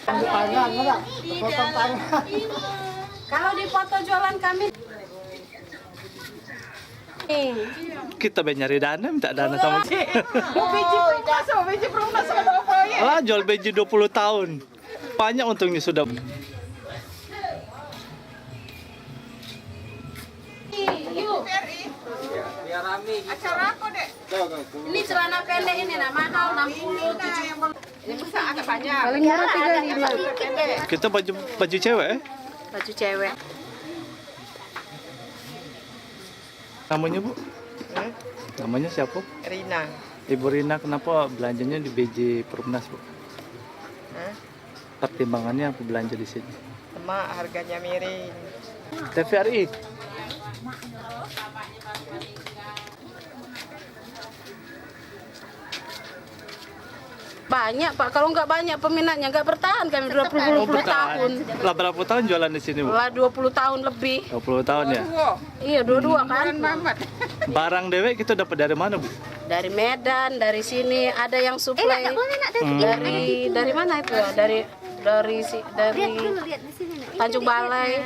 Tangan, enggak? Potong tangan. Kalau dipoto jualan kami. Kita nyari dana, minta dana sama. Biji perumnas ada apa ya? Ah, jual beji 20 tahun. Banyak untungnya sudah. Yuk. Biar rame. Acara apa, Dek? Ini celana pendek ini nah mahal 60 70. Ini besar agak banyak. Paling murah 35. Kita baju cewek, eh? Baju cewek. Namanya Bu? Namanya siapa? Rina. Ibu Rina, kenapa belanjanya di BJ Perumnas, Bu? Pertimbangannya apa belanja di sini? Sama harganya miring. TVRI. Banyak Pak, kalau nggak banyak peminatnya nggak bertahan kami 20 tahun. Lah berapa tahun jualan di sini, Bu? Lah 20 tahun lebih. 20 tahun ya? Iya, dua-dua kan. Barang dewek kita dapat dari mana, Bu? Dari Medan, dari sini ada yang suplai. Dari mana itu? Dari Tanjung Balai.